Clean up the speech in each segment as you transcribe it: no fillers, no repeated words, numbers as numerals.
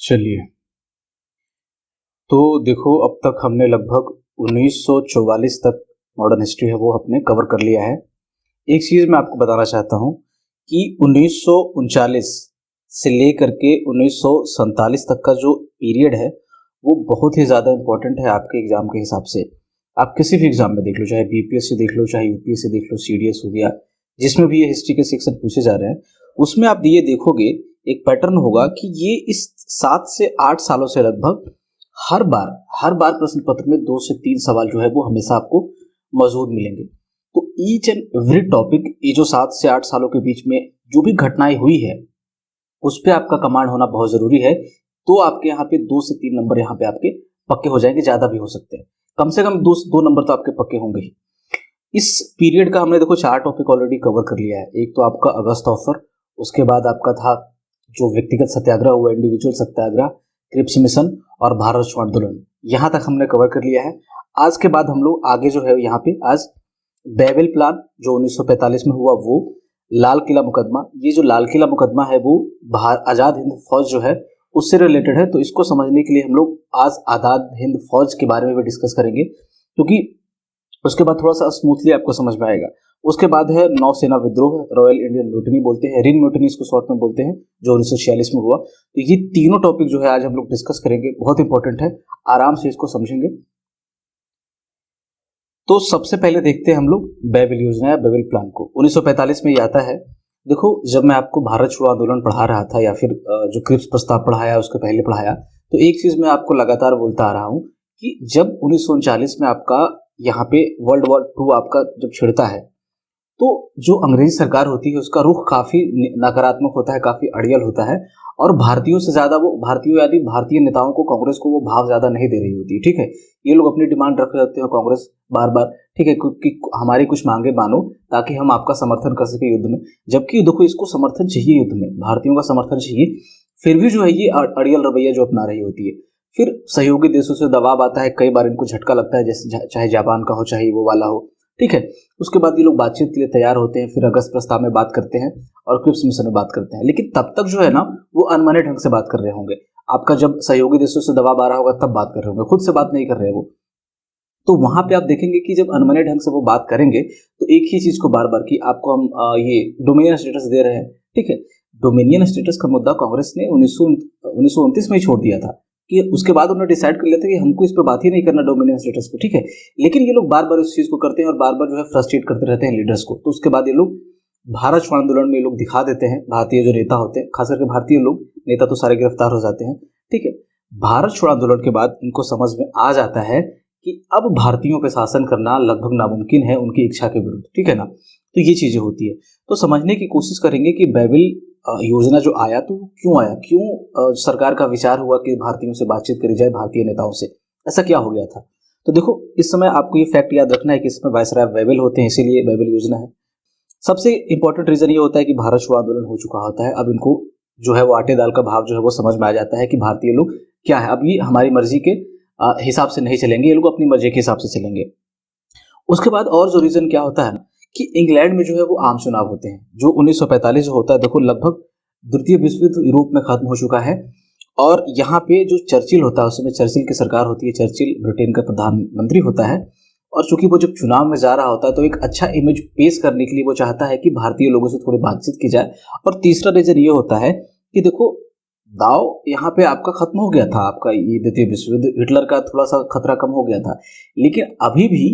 चलिए, तो देखो अब तक हमने लगभग 1944 तक मॉडर्न हिस्ट्री है वो हमने कवर कर लिया है। एक चीज़ मैं आपको बताना चाहता हूँ कि 1939 से लेकर के 1947 तक का जो पीरियड है वो बहुत ही ज़्यादा इम्पोर्टेंट है आपके एग्ज़ाम के हिसाब से। आप किसी भी एग्ज़ाम में देख लो, चाहे बीपीएससी देख लो, चाहे यूपीएससी देख लो, सीडीएस हो गया, जिसमें भी ये हिस्ट्री के सेक्शन पूछे जा रहे हैं, उसमें आप ये देखोगे एक पैटर्न होगा कि ये इस 7 से 8 सालों से लगभग हर बार प्रश्न पत्र में 2 से 3 सवाल जो है वो हमेशा आपको मौजूद मिलेंगे। तो ईच एंड एवरी टॉपिक, ये जो 7 से 8 सालों के बीच में जो भी घटनाएं हुई है उस पे आपका कमांड होना बहुत जरूरी है। तो आपके यहाँ पे 2 से 3 नंबर यहाँ पे आपके पक्के हो जाएंगे, ज्यादा भी हो सकते हैं, कम से कम 2 नंबर तो आपके पक्के होंगे ही। इस पीरियड का हमने देखो 4 टॉपिक ऑलरेडी कवर कर लिया है। एक तो आपका अगस्त ऑफर, उसके बाद आपका था जो व्यक्तिगत सत्याग्रह हुआ, इंडिविजुअल सत्याग्रह, क्रिप्स मिशन और भारत छोड़ो आंदोलन, यहाँ तक हमने कवर कर लिया है। आज के बाद हम लोग आगे जो है यहाँ पे आज बेबिल प्लान जो 1945 में हुआ, वो लाल किला मुकदमा, ये जो लाल किला मुकदमा है वो आजाद हिंद फौज जो है उससे रिलेटेड है। तो इसको समझने के लिए हम लोग आज आजाद हिंद फौज के बारे में भी डिस्कस करेंगे, क्योंकि उसके बाद थोड़ा सा स्मूथली आपको समझ में आएगा। उसके बाद है नौसेना विद्रोह, रॉयल इंडियन म्यूटिनी बोलते हैं, रिन म्यूटिनी इसको शॉर्ट में बोलते हैं, जो 1946 में हुआ। तो ये तीनों टॉपिक जो है आज हम लोग डिस्कस करेंगे, बहुत इंपॉर्टेंट है, आराम से इसको समझेंगे। तो सबसे पहले देखते हैं हम लोग बेबिल योजना या बेबिल प्लान को। 1945 में ये आता है। देखो, जब मैं आपको भारत छोड़ो आंदोलन पढ़ा रहा था या फिर जो क्रिप्स प्रस्ताव पढ़ाया उसके पहले पढ़ाया, तो एक चीज मैं आपको लगातार बोलता आ रहा हूं कि जब 1939 में आपका यहाँ पे वर्ल्ड वॉर 2 आपका जब छिड़ता है, तो जो अंग्रेजी सरकार होती है उसका रुख काफी नकारात्मक होता है, काफी अड़ियल होता है, और भारतीयों से ज्यादा वो भारतीय नेताओं को, कांग्रेस को वो भाव ज्यादा नहीं दे रही होती है। ठीक है, ये लोग अपनी डिमांड रख रहे होते हैं कांग्रेस बार बार, ठीक है, कि हमारी कुछ मांगे मानो ताकि हम आपका समर्थन कर सके युद्ध में। जबकि देखो, इसको समर्थन चाहिए युद्ध में, भारतीयों का समर्थन चाहिए, फिर भी जो है ये अड़ियल रवैया जो अपना रही होती है। फिर सहयोगी देशों से दबाव आता है, कई बार इनको झटका लगता है, जैसे चाहे जापान का हो चाहे वो वाला हो, ठीक है। उसके बाद ये लोग बातचीत के लिए तैयार होते हैं, फिर अगस्त प्रस्ताव में बात करते हैं और क्रिप्स मिशन में बात करते हैं। लेकिन तब तक जो है ना वो अनमने ढंग से बात कर रहे होंगे। आपका जब सहयोगी देशों से दबाव आ रहा होगा तब बात कर रहे होंगे, खुद से बात नहीं कर रहे वो। तो वहां पे आप देखेंगे कि जब अनमने ढंग से वो बात करेंगे तो एक ही चीज को बार बार कि आपको हम ये डोमिनियन स्टेटस दे रहे हैं, ठीक है। डोमिनियन स्टेटस का मुद्दा कांग्रेस ने 1929 में ही छोड़ दिया था, कि उसके बाद उन्होंने डिसाइड कर लिया था कि हमको इस पे बात ही नहीं करना डोमिनियन स्टेटस पे, ठीक है। लेकिन ये लोग बार बार इस चीज को करते हैं और बार बार जो है फ्रस्ट्रेट करते रहते हैं लीडर्स को। तो उसके बाद ये लोग भारत छोड़ो आंदोलन में ये लोग दिखा देते हैं, भारतीय जो नेता होते हैं, खास करके भारतीय लोग, नेता तो सारे गिरफ्तार हो जाते हैं, ठीक है। भारत छोड़ो आंदोलन के बाद इनको समझ में आ जाता है कि अब भारतीयों पे शासन करना लगभग नामुमकिन है उनकी इच्छा के विरुद्ध, ठीक है ना। तो ये चीजें होती है। तो समझने की कोशिश करेंगे कि बेबिल योजना जो आया तो क्यों आया, क्यों सरकार का विचार हुआ कि भारतीयों से बातचीत करी जाए, भारतीय नेताओं से, ऐसा क्या हो गया था। तो देखो, इस समय आपको ये फैक्ट याद रखना है कि इसमें वायसराय बेबिल होते हैं, इसीलिए बेबिल योजना है। सबसे इंपॉर्टेंट रीजन ये होता है कि भारत छोड़ो आंदोलन हो चुका होता है। अब इनको जो है वो आटे दाल का भाव जो है वो समझ में आ जाता है कि भारतीय लोग क्या है, अब ये हमारी मर्जी के हिसाब से नहीं चलेंगे, ये लोग अपनी मर्जी के हिसाब से चलेंगे। उसके बाद और जो रीजन क्या होता है कि इंग्लैंड में जो है वो आम चुनाव होते हैं, जो 1945 जो होता है। देखो, लगभग द्वितीय विश्व युद्ध यूरोप में खत्म हो चुका है, और यहाँ पे जो चर्चिल होता है, उसमें चर्चिल की सरकार होती है, चर्चिल ब्रिटेन का प्रधानमंत्री होता है। और चूंकि वो जब चुनाव में जा रहा होता है तो एक अच्छा इमेज पेश करने के लिए वो चाहता है कि भारतीय लोगों से थोड़ी बातचीत की जाए। और तीसरा रीजन ये होता है कि देखो, दाव यहाँ पे आपका खत्म हो गया था, आपका ये द्वितीय विश्व युद्ध, हिटलर का थोड़ा सा खतरा कम हो गया था, लेकिन अभी भी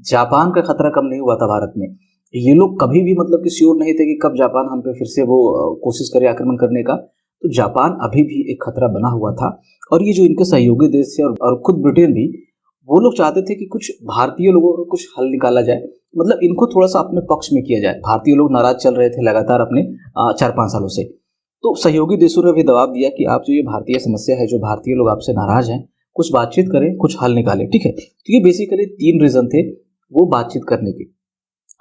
जापान का खतरा कम नहीं हुआ था भारत में। ये लोग कभी भी मतलब कि श्योर नहीं थे कि कब जापान हम पे फिर से वो कोशिश करे आक्रमण करने का। तो जापान अभी भी एक खतरा बना हुआ था, और ये जो इनके सहयोगी देश थे और खुद ब्रिटेन भी, वो लोग चाहते थे कि कुछ भारतीय लोगों का कुछ हल निकाला जाए, मतलब इनको थोड़ा सा अपने पक्ष में किया जाए। भारतीय लोग नाराज चल रहे थे लगातार अपने 4-5 सालों से। तो सहयोगी देशों ने भी दबाव दिया कि आप जो ये भारतीय समस्या है, जो भारतीय लोग आपसे नाराज हैं, कुछ बातचीत करें, कुछ हल निकालें, ठीक है। तो ये बेसिकली 3 रीजन थे वो बातचीत करने के।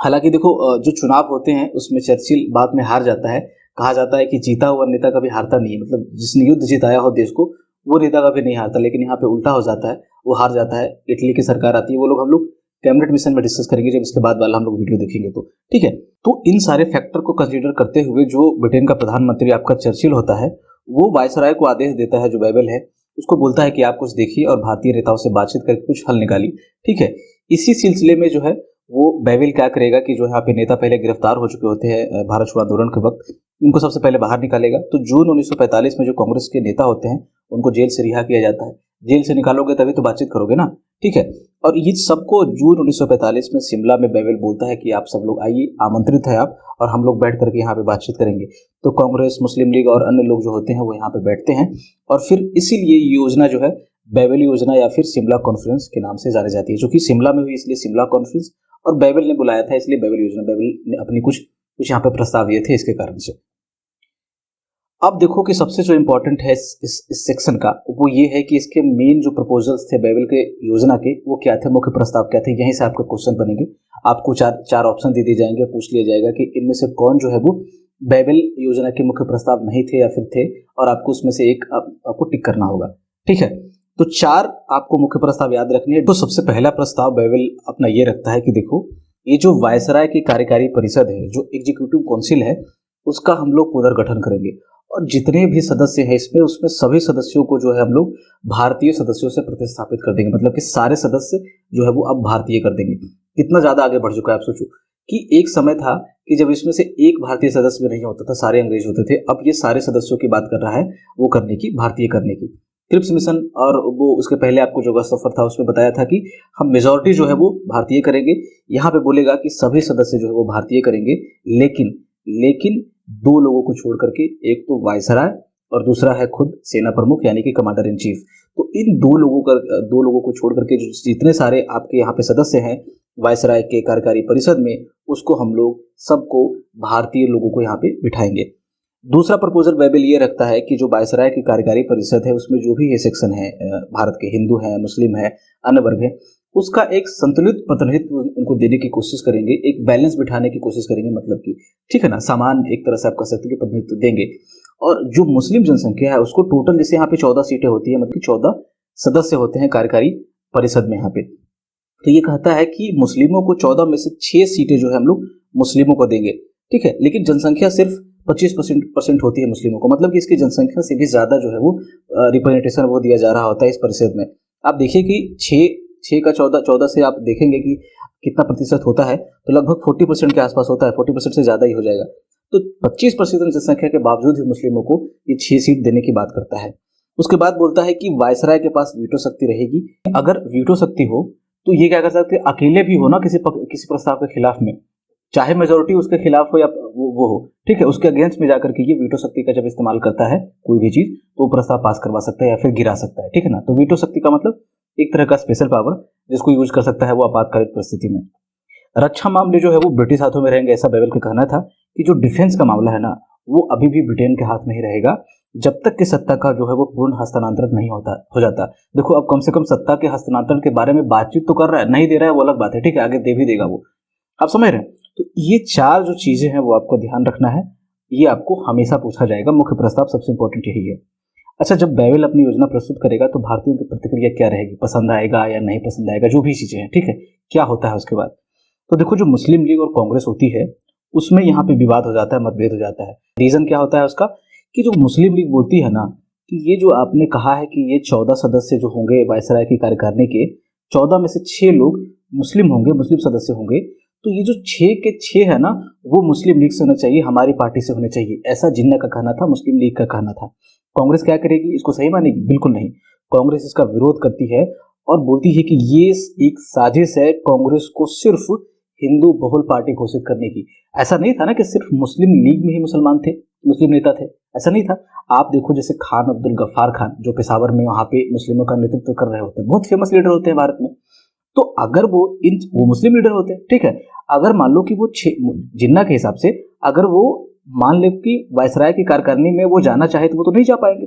हालांकि देखो, जो चुनाव होते हैं उसमें चर्चिल बाद में हार जाता है। कहा जाता है कि जीता हुआ नेता कभी हारता नहीं है, मतलब जिसने युद्ध जिताया हो देश को वो नेता कभी नहीं हारता। लेकिन यहाँ पे उल्टा हो जाता है, वो हार जाता है, इटली की सरकार आती है। वो लोग हम लोग कैबिनेट मिशन में डिस्कस करेंगे जब इसके बाद वाला हम लोग वीडियो देखेंगे तो, ठीक है। तो इन सारे फैक्टर को कंसीडर करते हुए जो ब्रिटेन का प्रधानमंत्री आपका चर्चिल होता है, वो वायसराय को आदेश देता है, जो बैबल है उसको बोलता है कि आप कुछ देखिए और भारतीय नेताओं से बातचीत करके कुछ हल निकालिए। ठीक है, इसी सिलसिले में जो है वो बैबल क्या करेगा कि जो यहाँ पे नेता पहले गिरफ्तार हो चुके होते हैं भारत छोड़ो आंदोलन के वक्त, उनको सबसे पहले बाहर निकालेगा। तो जून 1945 में जो कांग्रेस के नेता होते हैं उनको जेल से रिहा किया जाता है। जेल से निकालोगे तभी तो बातचीत करोगे ना। ठीक है, और ये सबको जून 1945 में शिमला में बैबल बोलता है कि आप सब लोग आइए, आमंत्रित है आप, और हम लोग बैठ करके यहाँ पे बातचीत करेंगे। तो कांग्रेस, मुस्लिम लीग और अन्य लोग जो होते हैं वो यहाँ पे बैठते हैं, और फिर इसीलिए ये योजना जो है बैबल योजना या फिर शिमला कॉन्फ्रेंस के नाम से जानी जाती है, जो कि शिमला में हुई इसलिए शिमला कॉन्फ्रेंस, और बैबल ने बुलाया था इसलिए बैबल योजना। बैबल ने अपनी कुछ यहाँ पे प्रस्ताव दिए थे इसके कारण से। अब देखो कि सबसे जो इम्पोर्टेंट है इस सेक्शन का वो ये है कि इसके मेन जो प्रपोजल्स थे बैबल के योजना के वो क्या थे, मुख्य प्रस्ताव क्या थे। यहीं से आपके क्वेश्चन बनेंगे, आपको चार ऑप्शन दे दिए जाएंगे, पूछ लिया जाएगा कि इनमें से कौन जो है वो बैबल योजना के मुख्य प्रस्ताव नहीं थे या फिर थे, और आपको उसमें से एक आपको टिक करना होगा। ठीक है, तो 4 आपको मुख्य प्रस्ताव याद रखने हैं। तो सबसे पहला प्रस्ताव बैबल अपना ये रखता है कि देखो, ये जो वायसराय की कार्यकारी परिषद है, जो एग्जीक्यूटिव काउंसिल है, उसका हम लोग पुनर्गठन करेंगे, और जितने भी सदस्य हैं इसमें, उसमें सभी सदस्यों को जो है हम लोग भारतीय सदस्यों से प्रतिस्थापित कर देंगे। मतलब कि सारे सदस्य जो है वो अब भारतीय कर देंगे। कितना ज्यादा आगे बढ़ चुका है आप सोचो कि एक समय था कि जब इसमें से एक भारतीय सदस्य भी नहीं होता था, सारे अंग्रेज होते थे। अब ये सारे सदस्यों की बात कर रहा है वो करने की, भारतीय करने की। क्रिप्स मिशन और वो उसके पहले आपको जो गस्त सफर था उसमें बताया था कि हम मेजॉरिटी जो है वो भारतीय करेंगे। यहाँ पे बोलेगा कि सभी सदस्य जो है वो भारतीय करेंगे, लेकिन 2 लोगों को छोड़ करके, एक तो वायसराय और दूसरा है खुद सेना प्रमुख यानी कि कमांडर इन चीफ। तो इन 2 लोगों को छोड़ करके जो जितने सारे आपके यहाँ पे सदस्य हैं वायसराय के कार्यकारी परिषद में, उसको हम लोग सबको भारतीय लोगों को यहाँ पे बिठाएंगे। दूसरा प्रपोजल बैबल ये रखता है कि जो वायसराय की कार्यकारी परिषद है उसमें जो भी ये सेक्शन है, भारत के हिंदू हैं, मुस्लिम है, अन्य वर्ग है, उसका एक संतुलित प्रतिनिधित्व उनको देने की कोशिश करेंगे, एक बैलेंस बिठाने की कोशिश करेंगे। मतलब कि ठीक है ना, समान एक तरह से आप कह सकते हैं कि प्रतिनिधित्व देंगे। और जो मुस्लिम जनसंख्या है उसको टोटल, जैसे यहाँ पे 14 सीटें होती है, मतलब 14 सदस्य होते हैं कार्यकारी परिषद में यहाँ पे, तो ये कहता है कि मुस्लिमों को 14 में से 6 सीटें जो है हम लोग मुस्लिमों को देंगे। ठीक है, लेकिन जनसंख्या सिर्फ 25% होती है मुस्लिमों को, मतलब कि इसकी जनसंख्या से भी ज्यादा जो है वो रिप्रेजेंटेशन वो दिया जा रहा होता है इस परिषद में। आप देखिए कि 6 का 14 से आप देखेंगे कि कितना प्रतिशत होता है, तो लगभग 40% के आसपास होता है, 40% से ज्यादा ही हो जाएगा। तो 25% जनसंख्या के बावजूद भी मुस्लिमों को ये 6 सीट देने की बात करता है। उसके बाद बोलता है कि वायसराय के पास वीटो शक्ति रहेगी। अगर वीटो शक्ति हो तो ये क्या कर सकते हैं, अकेले भी हो ना किसी प्रस्ताव के खिलाफ में, चाहे मेजोरिटी उसके खिलाफ हो या वो हो, ठीक है, उसके अगेंस्ट में जाकर के ये वीटो शक्ति का जब इस्तेमाल करता है कोई भी चीज, तो प्रस्ताव पास करवा सकता है या फिर गिरा सकता है। ठीक है ना, तो वीटो शक्ति का मतलब एक तरह का स्पेशल पावर जिसको यूज कर सकता है वो आपातकालीन परिस्थिति में। रक्षा मामले जो है वो ब्रिटिश हाथों में रहेंगे, ऐसा बैबल का कहना था कि जो डिफेंस का मामला है ना वो अभी भी ब्रिटेन के हाथ में ही रहेगा, जब तक कि सत्ता का जो है वो पूर्ण हस्तांतरण नहीं हो जाता। देखो, अब कम से कम सत्ता के हस्तांतरण के बारे में बातचीत तो कर रहा है, नहीं दे रहा है वो अलग बात है, ठीक है, आगे दे भी देगा वो, आप समझ रहे हैं। तो ये 4 जो चीजें हैं वो आपको ध्यान रखना है, ये आपको हमेशा पूछा जाएगा। मुख्य प्रस्ताव सबसे इंपॉर्टेंट यही है। अच्छा, जब बैबल अपनी योजना प्रस्तुत करेगा तो भारतीयों की प्रतिक्रिया क्या रहेगी, पसंद आएगा या नहीं पसंद आएगा, जो भी चीजें हैं, ठीक है, क्या होता है उसके बाद। तो देखो, जो मुस्लिम लीग और कांग्रेस होती है उसमें यहाँ पे विवाद हो जाता है, मतभेद हो जाता है। रीजन क्या होता है उसका, कि जो मुस्लिम लीग बोलती है ना कि ये जो आपने कहा है कि ये 14 सदस्य जो होंगे वायसराय की कार्यकारिणी के, 14 में से 6 लोग मुस्लिम होंगे, मुस्लिम सदस्य होंगे, तो ये जो 6 के 6 है ना वो मुस्लिम लीग से होने चाहिए, हमारी पार्टी से होने चाहिए, ऐसा जिन्ना का कहना था, मुस्लिम लीग का कहना था। कांग्रेस क्या करेगी, इसको सही मानेगी? बिल्कुल नहीं, कांग्रेस इसका विरोध करती है और बोलती है कि ये एक साजिश है कांग्रेस को सिर्फ हिंदू बहुल पार्टी घोषित करने की। ऐसा नहीं था ना कि सिर्फ मुस्लिम लीग में ही मुसलमान थे, मुस्लिम नेता थे, ऐसा नहीं था। आप देखो जैसे खान अब्दुल गफ्फार खान जो पेशावर में वहां पे मुस्लिमों का नेतृत्व कर रहे होते हैं, बहुत फेमस लीडर होते हैं भारत में। तो अगर वो मुस्लिम लीडर होते हैं, ठीक है, अगर मान लो कि वो जिन्ना के हिसाब से अगर वो मान ले कि वायसराय की कार्यकारिणी में वो जाना चाहे तो वो तो नहीं जा पाएंगे,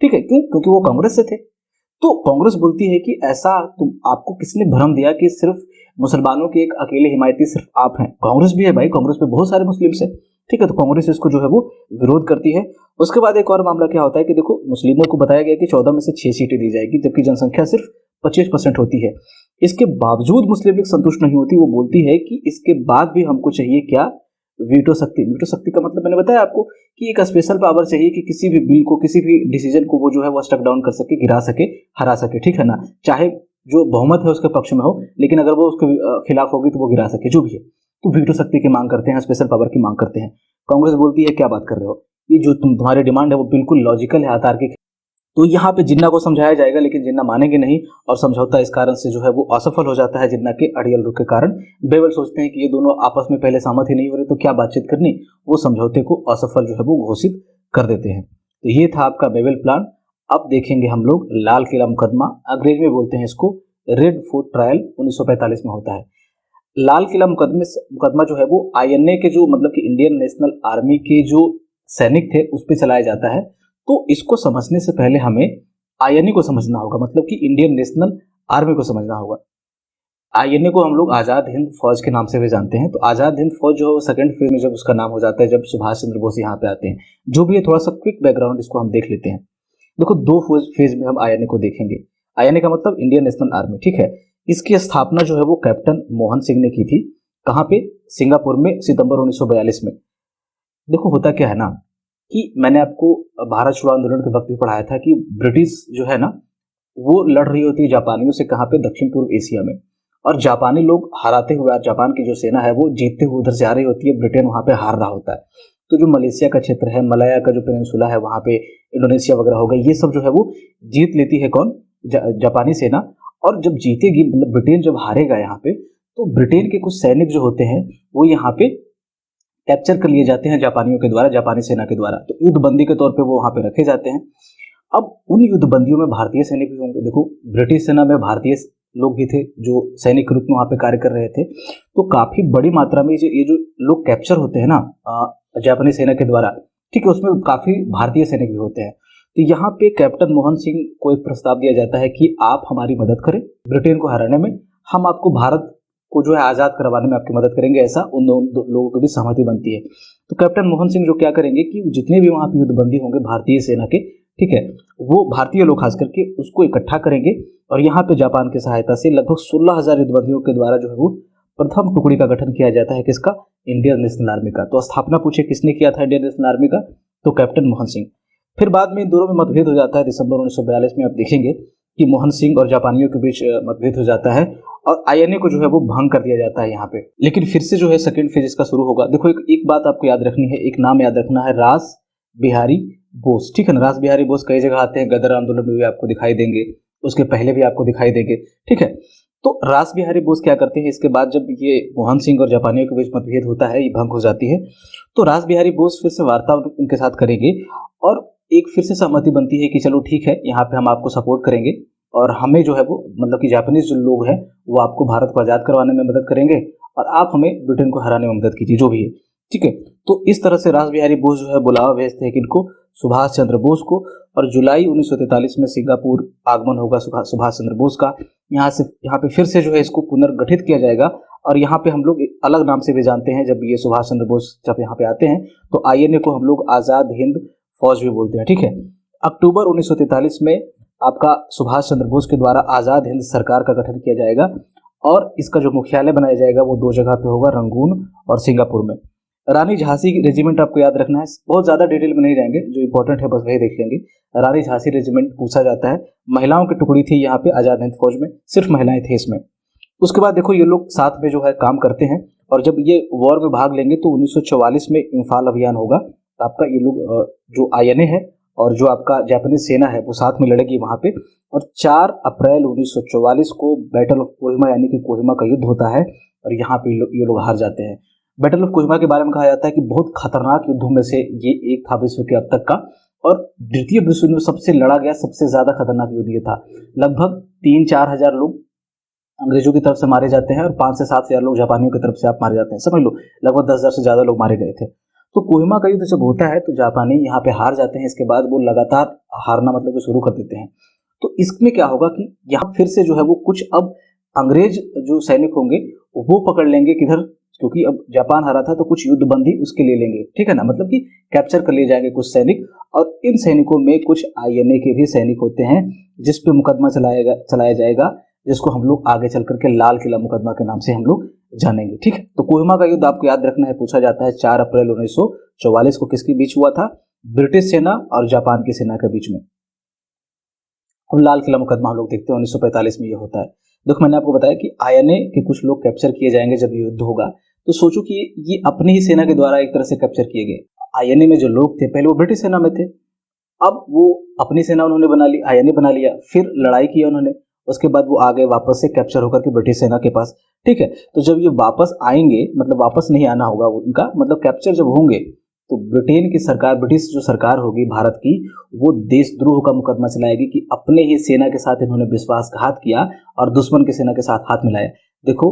ठीक है, क्यों? क्योंकि वो कांग्रेस से थे। तो कांग्रेस बोलती है कि ऐसा आपको किसने भ्रम दिया कि सिर्फ मुसलमानों के एक अकेले हिमायती सिर्फ आप हैं? कांग्रेस भी है भाई, कांग्रेस में बहुत सारे मुस्लिम्स हैं, ठीक है। तो कांग्रेस इसको जो है वो विरोध करती है। उसके बाद एक और मामला क्या होता है कि देखो, मुस्लिमों को बताया गया कि 14 में से 6 सीटें दी जाएगी, जबकि जनसंख्या सिर्फ 25% होती है। इसके बावजूद मुस्लिम लीग संतुष्ट नहीं होती, वो बोलती है कि इसके बाद भी हमको चाहिए क्या, वीटो शक्ति। वीटो शक्ति का मतलब मैंने बताया आपको कि एक स्पेशल पावर चाहिए कि किसी भी बिल को, किसी भी डिसीजन को वो जो है वो स्टक डाउन कर सके, गिरा सके, हरा सके, ठीक है ना। चाहे जो बहुमत है उसके पक्ष में हो, लेकिन अगर वो उसके खिलाफ होगी तो वो गिरा सके, जो भी है। तो वीटो शक्ति की मांग करते हैं, स्पेशल पावर की मांग करते हैं। कांग्रेस बोलती है क्या बात कर रहे हो, ये जो तुम्हारी डिमांड है वो बिल्कुल लॉजिकल है, तार्किक। तो यहाँ पे जिन्ना को समझाया जाएगा, लेकिन जिन्ना मानेंगे नहीं और समझौता इस कारण से जो है वो असफल हो जाता है, जिन्ना के अड़ियल रुख के कारण। बेवल सोचते हैं कि ये दोनों आपस में पहले सहमत ही नहीं हो रहे तो क्या बातचीत करनी, वो समझौते को असफल जो है वो घोषित कर देते हैं। तो ये था आपका बेवल प्लान। अब देखेंगे हम लोग लाल किला मुकदमा, अंग्रेजी में बोलते हैं इसको रेड फोर्ट ट्रायल, 1945 में होता है। लाल किला मुकदमा जो है वो आईएनए के जो मतलब कि इंडियन नेशनल आर्मी के जो सैनिक थे उस पर चलाया जाता है। तो इसको समझने से पहले हमें आईएनए को समझना होगा, मतलब कि इंडियन नेशनल आर्मी को समझना होगा। आईएनए को हम लोग आजाद हिंद फौज के नाम से भी जानते हैं। तो आजाद हिंद फौज जो सेकंड फेज में जब उसका नाम हो जाता है, जब सुभाष चंद्र बोस यहाँ पे आते हैं, जो भी है थोड़ा सा क्विक बैकग्राउंड इसको हम देख लेते हैं। देखो, दो फेज में हम आईएनए को देखेंगे। आईएनए का मतलब इंडियन नेशनल आर्मी, ठीक है। इसकी स्थापना जो है वो कैप्टन मोहन सिंह ने की थी। कहाँ पे? सिंगापुर में, सितंबर 1942 में। देखो होता क्या है ना कि मैंने आपको भारत छोड़ो आंदोलन के वक्त भी पढ़ाया था कि ब्रिटिश जो है ना वो लड़ रही होती है जापानियों से, कहाँ पे? दक्षिण पूर्व एशिया में। और जापानी लोग हराते हुए, जापान की जो सेना है वो जीतते हुए उधर से आ रही होती है, ब्रिटेन वहाँ पे हार रहा होता है। तो जो मलेशिया का क्षेत्र है, मलाया का जो पेनिनसुला है, वहाँ पे इंडोनेशिया वगैरह हो गया, ये सब जो है वो जीत लेती है कौन? जापानी सेना। और जब जीतेगी, मतलब ब्रिटेन जब हारेगा यहाँ पे, तो ब्रिटेन के कुछ सैनिक जो होते हैं वो यहाँ पे कैप्चर कर लिए जाते हैं जापानियों के द्वारा, जापानी सेना के द्वारा। तो युद्धबंदी के तौर पे वो वहाँ पे रखे जाते हैं। अब उन युद्धबंदियों में भारतीय सैनिक भी होंगे। देखो, ब्रिटिश सेना में भारतीय लोग भी थे जो सैनिक के रूप में वहाँ पे कार्य कर रहे थे। तो काफी बड़ी मात्रा में ये जो लोग कैप्चर होते हैं ना जापानी सेना के द्वारा, ठीक है, उसमें काफी भारतीय सैनिक भी होते हैं। तो यहाँ पे कैप्टन मोहन सिंह को एक प्रस्ताव दिया जाता है कि आप हमारी मदद करें ब्रिटेन को हराने में, हम आपको भारत को जो है आजाद करवाने में आपकी मदद करेंगे। ऐसा उन लोगों की भी सहमति बनती है। तो कैप्टन मोहन सिंह जो क्या करेंगे कि जितने भी वहाँ पे युद्धबंदी होंगे भारतीय सेना के, ठीक है, वो भारतीय लोग खास करके उसको इकट्ठा करेंगे और यहाँ पे जापान की सहायता से लगभग 16,000 युद्धबंदियों के द्वारा जो है वो प्रथम टुकड़ी का गठन किया जाता है। किसका? इंडियन नेशनल आर्मी का। तो स्थापना पूछे किसने किया था इंडियन नेशनल आर्मी का? तो कैप्टन मोहन सिंह। फिर बाद में इन दोनों में मतभेद हो जाता है। दिसंबर 1942 में आप देखेंगे कि मोहन सिंह और जापानियों के बीच मतभेद हो जाता है और आईएनए को जो है वो भंग कर दिया जाता है यहाँ पे। लेकिन फिर से जो है सेकंड फेज इसका शुरू होगा। देखो, एक बात आपको याद रखनी है, एक नाम याद रखना है, रास बिहारी बोस, ठीक है ना। रास बिहारी बोस कई जगह आते हैं, गदर आंदोलन में भी आपको दिखाई देंगे, उसके पहले भी आपको दिखाई देंगे, ठीक है। तो रास बिहारी बोस क्या करते हैं, इसके बाद जब ये मोहन सिंह और जापानियों के बीच मतभेद होता है, ये भंग हो जाती है, तो रास बिहारी बोस फिर से वार्ता उनके साथ करेंगे और एक फिर से सहमति बनती है कि चलो ठीक है, यहाँ पे हम आपको सपोर्ट करेंगे और हमें जो है वो मतलब कि जापानीज जो लोग हैं वो आपको भारत को आजाद करवाने में मदद करेंगे और आप हमें ब्रिटेन को हराने में मदद कीजिए, जो भी है, ठीक है। तो इस तरह से रास बिहारी बोस जो है बुलावा भेजते हैं किनको? सुभाष चंद्र बोस को। और जुलाई 1943 में सिंगापुर आगमन होगा सुभाष चंद्र बोस का। यहाँ पे फिर से जो है इसको पुनर्गठित किया जाएगा और यहाँ पे हम लोग अलग नाम से भी जानते हैं। जब ये सुभाष चंद्र बोस जब यहाँ पे आते हैं तो आईएनए को हम लोग आजाद हिंद फौज भी बोलते हैं, ठीक है। अक्टूबर 1943 में आपका सुभाष चंद्र बोस के द्वारा आजाद हिंद सरकार का गठन किया जाएगा और इसका जो मुख्यालय बनाया जाएगा वो दो जगह पे होगा, रंगून और सिंगापुर में। रानी झांसी रेजिमेंट आपको याद रखना है, बहुत ज्यादा डिटेल में नहीं जाएंगे, जो इंपॉर्टेंट है बस वही देख लेंगे। रानी झांसी रेजिमेंट पूछा जाता है, महिलाओं की टुकड़ी थी यहाँ पे आजाद हिंद फौज में, सिर्फ महिलाएं थे इसमें। उसके बाद देखो ये लोग साथ में जो है काम करते हैं और जब ये वॉर में भाग लेंगे तो 1944 में इंफाल अभियान होगा। आपका ये लोग जो आईएनए है और जो आपका जापानीज सेना है वो साथ में लड़ेगी वहां पे। और 4 अप्रैल 1944 को बैटल ऑफ कोहिमा यानी कि कोहिमा का युद्ध होता है और यहाँ पे ये लोग हार जाते हैं। बैटल ऑफ कोहिमा के बारे में कहा जाता है कि बहुत खतरनाक युद्धों में से ये एक था विश्व के अब तक का, और द्वितीय विश्व युद्ध में सबसे लड़ा गया सबसे ज्यादा खतरनाक युद्ध ये था। लगभग 3-4 हजार लोग अंग्रेजों की तरफ से मारे जाते हैं और 5 से 7 हजार लोग जापानियों की तरफ से आप मारे जाते हैं, समझ लो लगभग 10,000 से ज्यादा लोग मारे गए थे। तो कोहिमा का युद्ध जब होता है तो जापानी यहाँ पे हार जाते हैं। इसके बाद वो लगातार हारना मतलब शुरू कर देते हैं। तो इसमें क्या होगा कि यहाँ फिर से जो है वो कुछ अब अंग्रेज जो सैनिक होंगे वो पकड़ लेंगे किधर, क्योंकि अब जापान हारा था तो कुछ युद्धबंदी उसके ले लेंगे, ठीक है ना, मतलब कि कैप्चर कर लिए जाएंगे कुछ सैनिक। और इन सैनिकों में कुछ आईएनए के भी सैनिक होते हैं जिस पे मुकदमा चलाया जाएगा, जिसको हम लोग आगे चल करके लाल किला मुकदमा के नाम से हम लोग जानेंगे। ठीक है, तो कोहिमा का युद्ध आपको याद रखना है, पूछा जाता है 4 अप्रैल 1944 को किसके बीच हुआ था? ब्रिटिश सेना और जापान की सेना के बीच में। अब लाल किला मुकदमा हम लोग देखते हैं 1945 में ये होता है। देखो मैंने आपको बताया कि आईएनए के कुछ लोग कैप्चर किए जाएंगे जब ये युद्ध होगा, तो सोचो कि ये अपनी ही सेना के द्वारा एक तरह से कैप्चर किए गए। आईएनए में जो लोग थे पहले वो ब्रिटिश सेना में थे, अब वो अपनी सेना उन्होंने बना ली, आईएनए बना लिया, फिर लड़ाई किया उन्होंने, उसके बाद वो आ गए वापस से कैप्चर होकर के ब्रिटिश सेना के पास। ठीक है, तो जब ये वापस आएंगे, मतलब वापस नहीं आना होगा उनका, मतलब कैप्चर जब होंगे, तो ब्रिटेन की सरकार, ब्रिटिश जो सरकार होगी भारत की, वो देशद्रोह का मुकदमा चलाएगी कि अपने ही सेना के साथ इन्होंने विश्वासघात किया और दुश्मन की सेना के साथ हाथ मिलाया। देखो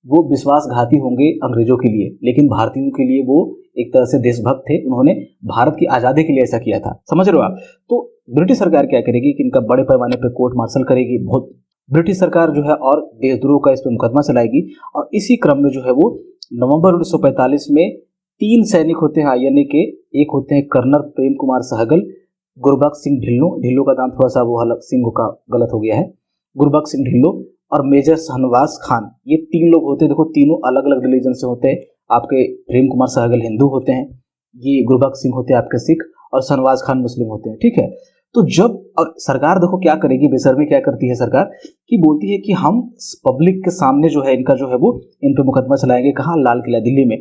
वो विश्वासघाती होंगे अंग्रेजों के लिए, लेकिन भारतीयों के लिए वो एक तरह से देशभक्त थे, उन्होंने भारत की आज़ादी के लिए ऐसा किया था। समझ रहे हो आप? तो ब्रिटिश सरकार क्या करेगी कि इनका बड़े पैमाने पर कोर्ट मार्शल करेगी, बहुत ब्रिटिश सरकार जो है, और देशद्रोह का इस पर मुकदमा चलाएगी। और इसी क्रम में जो है वो नवंबर 1945 में 3 सैनिक होते हैं आईएनए के, एक होते हैं कर्नल प्रेम कुमार सहगल, गुरबख्श सिंह ढिल्लो का नाम थोड़ा सा वो सिंह का गलत हो गया है, गुरबख्श सिंह ढिल्लो और मेजर शहनवाज खान, ये 3 लोग होते हैं। देखो तीनों अलग अलग रिलीजन से होते हैं। आपके प्रेम कुमार सहगल हिंदू होते हैं, ये गुरबख्श सिंह होते हैं आपके सिख, और शहनवाज खान मुस्लिम होते हैं। ठीक है, तो जब, और सरकार देखो क्या करेगी, बेशर्मी क्या करती है सरकार कि बोलती है कि हम पब्लिक के सामने जो है इनका जो है वो इन पे मुकदमा चलाएंगे। कहाँ? लाल किला दिल्ली में।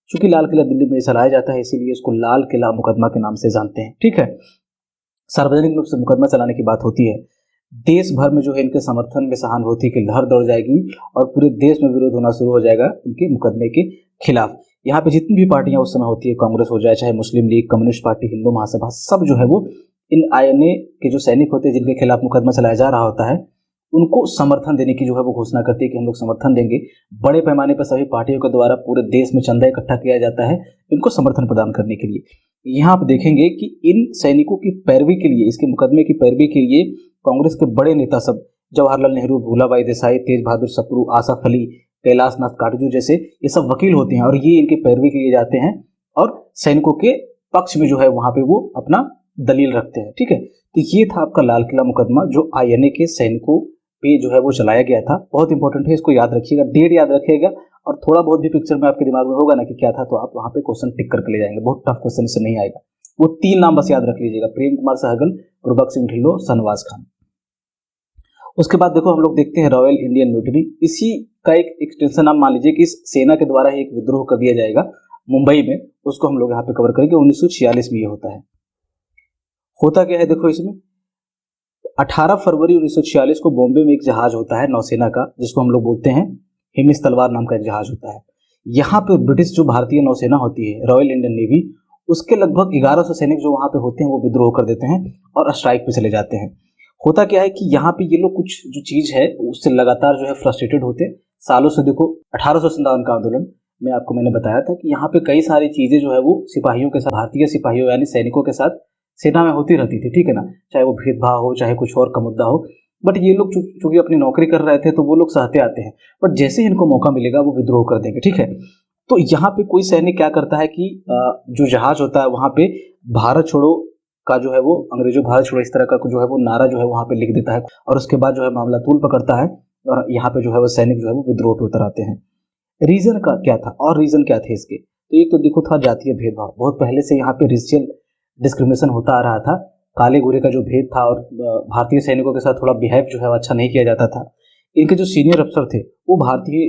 चूंकि लाल किला दिल्ली में चलाया जाता है इसीलिए इसको लाल किला मुकदमा के नाम से जानते हैं। ठीक है, सार्वजनिक रूप से मुकदमा चलाने की बात होती है, देश भर में जो है इनके समर्थन में सहानुभूति की लहर दौड़ जाएगी और पूरे देश में विरोध होना शुरू हो जाएगा इनके मुकदमे के खिलाफ। यहाँ पे जितनी भी पार्टियां उस समय होती है, कांग्रेस हो जाए, चाहे मुस्लिम league, communist party, Hindu Mahasabha, सब जो है वो इन आईएनए के जो सैनिक होते हैं जिनके खिलाफ मुकदमा चलाया जा रहा होता है, उनको समर्थन देने की जो है वो घोषणा करती है कि हम लोग समर्थन देंगे। बड़े पैमाने पर सभी पार्टियों के द्वारा पूरे देश में चंदा इकट्ठा किया जाता है इनको समर्थन प्रदान करने के लिए। यहाँ आप देखेंगे कि इन सैनिकों की पैरवी के लिए, इसके मुकदमे की पैरवी के लिए कांग्रेस के बड़े नेता सब, जवाहरलाल नेहरू, भूलाबाई देसाई, तेज बहादुर सप्रू, आसफ अली, कैलाश नाथ काटजू जैसे ये सब वकील होते हैं और ये इनके पैरवी के लिए जाते हैं और सैनिकों के पक्ष में जो है वहां पे वो अपना दलील रखते हैं। ठीक है, तो ये था आपका लाल किला मुकदमा जो आईएनए के सैनिकों पे जो है वो चलाया गया था। बहुत इंपॉर्टेंट है, इसको याद रखिएगा, डेट याद रखिएगा, और थोड़ा बहुत भी पिक्चर में आपके दिमाग में होगा ना कि क्या था, तो आप वहां पे क्वेश्चन टिक करके ले जाएंगे। बहुत टफ क्वेश्चन इससे नहीं आएगा। वो 3 नाम बस याद रख लीजिएगा, प्रेम कुमार सहगल, गुरबख्श सिंह ढिल्लो, शहनवाज खान। उसके बाद देखो हम लोग देखते हैं रॉयल इंडियन म्यूटिनी। इसी का एक एक्सटेंशन आप मान लीजिए कि इस सेना के द्वारा ही एक विद्रोह कर दिया जाएगा मुंबई में, उसको हम लोग यहाँ पे कवर करेंगे। 1946 में ये होता है। होता क्या है देखो, इसमें 18 फरवरी 1946 को बॉम्बे में एक जहाज होता है नौसेना का, जिसको हम लोग बोलते हैं हिमिस तलवार नाम का एक जहाज होता है। यहाँ पे ब्रिटिश जो भारतीय नौसेना होती है, रॉयल इंडियन नेवी, उसके लगभग 1100 सैनिक जो वहां पे होते हैं वो विद्रोह कर देते हैं और स्ट्राइक पे चले जाते हैं। होता क्या है कि यहाँ पे ये लोग कुछ जो चीज है उससे लगातार जो है फ्रस्ट्रेटेड होते सालों से। देखो 1857 का आंदोलन में आपको मैंने बताया था कि यहाँ पे कई सारी चीजें जो है वो सिपाहियों के साथ, भारतीय सिपाहियों यानी सैनिकों के साथ सेना में होती रहती थी। ठीक है ना, चाहे वो भेदभाव हो, चाहे कुछ और का मुद्दा हो, बट ये लोग चूंकि अपनी नौकरी कर रहे थे तो वो लोग सहते आते हैं, बट जैसे ही इनको मौका मिलेगा वो विद्रोह कर देंगे। ठीक है, तो यहाँ पे कोई सैनिक क्या करता है कि जो जहाज होता है वहां पे भारत छोड़ो का जो है वो, अंग्रेजों भारत छोड़ो इस तरह का जो है वो नारा जो है वहां पे लिख देता है और उसके बाद जो है मामला तूल पकड़ता है और यहाँ पे जो है वो सैनिक जो है वो विद्रोह पे उतर आते हैं। रीजन का क्या था और रीजन क्या थे इसके? तो एक तो देखो था जातीय भेदभाव। बहुत पहले से यहाँ पे रेशियल डिस्क्रिमिनेशन होता आ रहा था, काले गोरे का जो भेद था और भारतीय सैनिकों के साथ थोड़ा बिहेव जो है अच्छा नहीं किया जाता था। इनके जो सीनियर अफसर थे वो भारतीय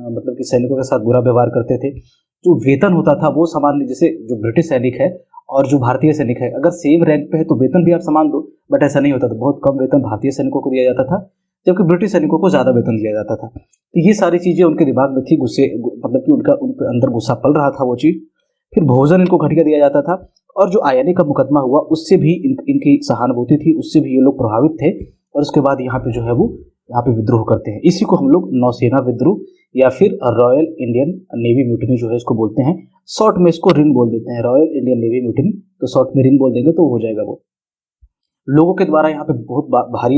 मतलब कि सैनिकों के साथ बुरा व्यवहार करते थे। जो वेतन होता था वो सामान्य, जैसे जो ब्रिटिश सैनिक है और जो भारतीय सैनिक है अगर सेम रैंक पे है तो वेतन भी आप समान दो, बट ऐसा नहीं होता था। बहुत कम वेतन भारतीय सैनिकों को दिया जाता था जबकि ब्रिटिश सैनिकों को ज्यादा वेतन दिया जाता था। तो ये सारी चीजें उनके दिमाग में थी, गुस्से मतलब कि उनके अंदर गुस्सा पल रहा था वो चीज। फिर भोजन इनको घटिया दिया जाता था और जो आईएनए का मुकदमा हुआ उससे भी इनकी सहानुभूति थी, उससे भी ये लोग प्रभावित थे और उसके बाद यहाँ पे जो है वो यहाँ पे विद्रोह करते हैं। इसी को हम लोग नौसेना विद्रोह या फिर रॉयल इंडियन नेवी म्यूटिनी जो है इसको बोलते हैं। शॉर्ट में इसको रिन बोल देते हैं, रॉयल इंडियन नेवी म्यूटिनी, तो शॉर्ट में रिन बोल देंगे तो हो जाएगा वो। लोगों के द्वारा यहाँ पे बहुत भारी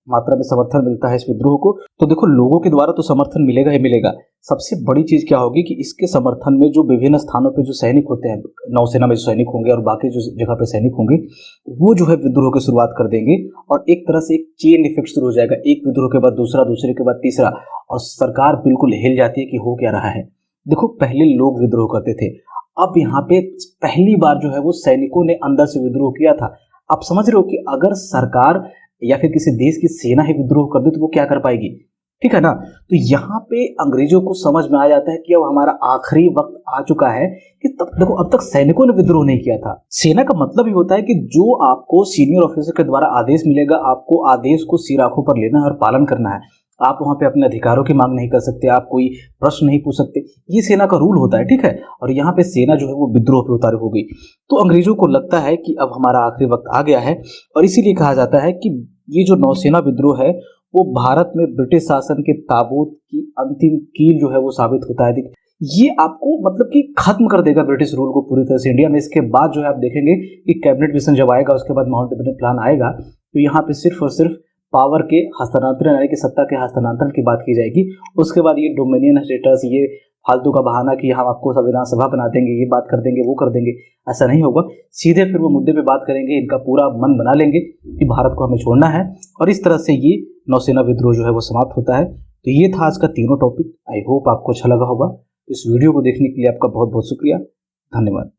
मात्रा में समर्थन मिलता है इस विद्रोह को। तो देखो, लोगों के द्वारा तो समर्थन मिलेगा ही मिलेगा, सबसे बड़ी चीज क्या होगी कि इसके समर्थन में जो विभिन्न स्थानों पे जो सैनिक होते हैं, नौसेना में जो सैनिक होंगे और बाकी जो जगह पे सैनिक होंगे, वो जो है विद्रोह की शुरुआत कर देंगे और एक तरह से एक चेन इफेक्ट शुरू हो जाएगा, एक विद्रोह के बाद दूसरा, दूसरे के बाद तीसरा, और सरकार बिल्कुल हिल जाती है कि हो क्या रहा है। देखो, पहले लोग विद्रोह करते थे, अब यहाँ पे पहली बार जो है वो सैनिकों ने अंदर से विद्रोह किया था। आप समझ रहे हो कि अगर सरकार या फिर किसी देश की सेना ही विद्रोह कर दे तो वो क्या कर पाएगी, ठीक है ना। तो यहाँ पे अंग्रेजों को समझ में आ जाता है कि अब हमारा आखिरी वक्त आ चुका है कि तब देखो, अब तक सैनिकों ने विद्रोह नहीं किया था। सेना का मतलब ही होता है कि जो आपको सीनियर ऑफिसर के द्वारा आदेश मिलेगा, आपको आदेश को सिर आंखों पर लेना है और पालन करना है। आप वहां पे अपने अधिकारों की मांग नहीं कर सकते, आप कोई प्रश्न नहीं पूछ सकते, ये सेना का रूल होता है, ठीक है। और यहाँ पे सेना जो है वो विद्रोह पे उतारू हो गई। तो अंग्रेजों को लगता है कि अब हमारा आखिरी वक्त आ गया है, और इसीलिए कहा जाता है कि ये जो नौसेना विद्रोह है वो भारत में ब्रिटिश शासन के ताबूत की अंतिम कील जो है वो साबित होता है। ये आपको मतलब कि खत्म कर देगा ब्रिटिश रूल को पूरी तरह से इंडिया में। इसके बाद जो है आप देखेंगे कि कैबिनेट मिशन जब आएगा, उसके बाद माउंटबेटन प्लान आएगा, तो यहाँ पे सिर्फ और सिर्फ पावर के हस्तांतरण यानी कि सत्ता के हस्तांतरण की बात की जाएगी। उसके बाद ये डोमिनियन स्टेटस, ये फालतू का बहाना कि हम आपको संविधान सभा बना देंगे, ये बात कर देंगे, वो कर देंगे, ऐसा नहीं होगा। सीधे फिर वो मुद्दे पे बात करेंगे, इनका पूरा मन बना लेंगे कि भारत को हमें छोड़ना है, और इस तरह से ये नौसेना विद्रोह जो है वो समाप्त होता है। तो ये था आज का तीनों टॉपिक। आई होप आपको अच्छा लगा होगा। इस वीडियो को देखने के लिए आपका बहुत बहुत शुक्रिया, धन्यवाद।